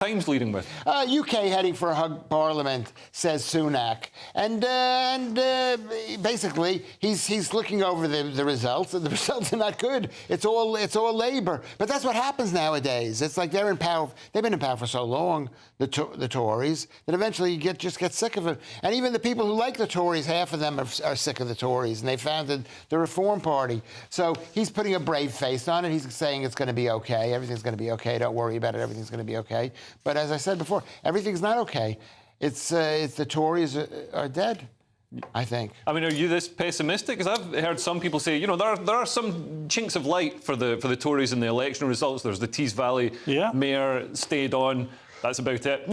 Times leading with? UK heading for a hug parliament, says Sunak. And basically, he's looking over the results, and the results are not good. It's all Labour. But that's what happens nowadays. It's like they're in power. They've been in power for so long, the Tories, that eventually you just get sick of it. And even the people who like the Tories, half of them are sick of the Tories, and they founded the Reform Party. So he's putting a brave face on it. He's saying it's going to be okay. Everything's going to be okay. Don't worry about it. Everything's going to be okay. But as I said before, everything's not okay. It's the Tories are dead, I think. I mean, are you this pessimistic? Because I've heard some people say, you know, there are some chinks of light for the Tories in the election results. There's the Tees Valley mayor stayed on. That's about it.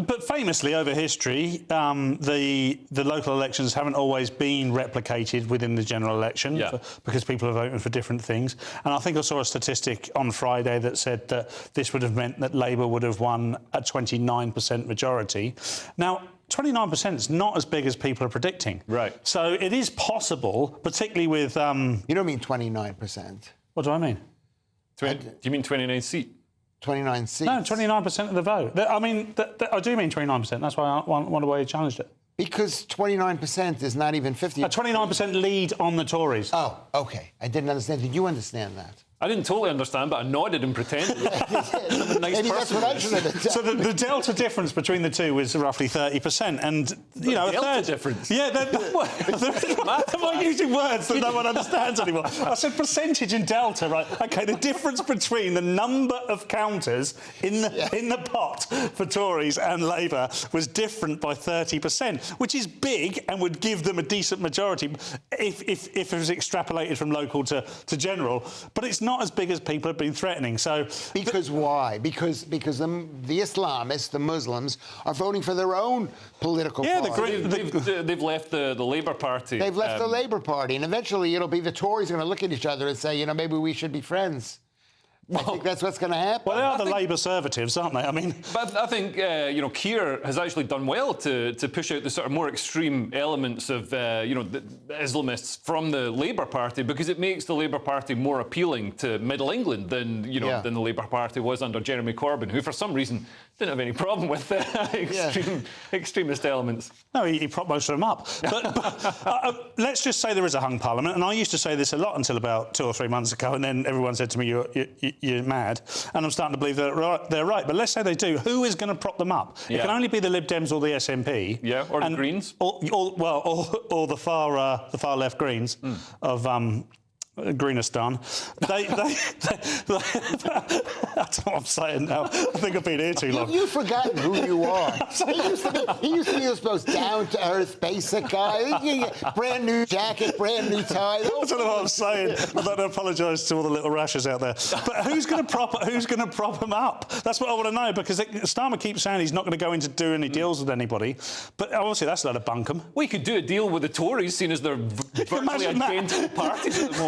but famously, over history, the local elections haven't always been replicated within the general election because people are voting for different things. And I think I saw a statistic on Friday that said that this would have meant that Labour would have won a 29% majority. Now, 29% is not as big as people are predicting. Right. So it is possible, particularly with... You don't mean 29%. What do I mean? Do you mean 29 seats? 29 seats. No, 29% of the vote. I mean, I do mean 29%. That's why I wonder why you challenged it. Because 29% is not even 50. A 29% lead on the Tories. Oh, OK. I didn't understand. Did you understand that? I didn't totally understand, but I nodded and pretended. Maybe that's what I should have done. So the delta difference between the two is roughly 30%, and you know, delta a third difference. Yeah, am I using words that no one understands anymore? I said percentage and delta, right? OK, the difference between the number of counters in the pot for Tories and Labour was different by 30%, which is big and would give them a decent majority if it was extrapolated from local to general. But it's not as big as people have been threatening. So because why? Because the Islamists, the Muslims, are voting for their own political party. They've left the Labour Party. They've left the Labour Party, and eventually it'll be the Tories going to look at each other and say, you know, maybe we should be friends. I think that's what's going to happen. Well, they are the Labour Conservatives, aren't they? I mean... But I think, you know, Keir has actually done well to push out the sort of more extreme elements of, you know, the Islamists from the Labour Party, because it makes the Labour Party more appealing to Middle England than, you know, than the Labour Party was under Jeremy Corbyn, who, for some reason, didn't have any problem with extremist elements. No, he propped most of them up. But let's just say there is a hung parliament, and I used to say this a lot until about 2 or 3 months ago, and then everyone said to me, you're mad, and I'm starting to believe that they're right. But let's say they do. Who is going to prop them up? It can only be the Lib Dems or the SNP. Yeah, or the Greens. Or the far left Greens of Greenistan. They that's what I'm saying now. I think I've been here too long. You've forgotten who you are. He used to be this most down-to-earth, basic guy. Brand new jacket, brand new tie. I don't know what I'm saying. I'd like to apologise to all the little rashes out there. But who's going to prop him up? That's what I want to know, because Starmer keeps saying he's not going to go in to do any deals with anybody. But obviously that's a lot of bunkum. We could do a deal with the Tories, seeing as they're virtually identical parties at the moment.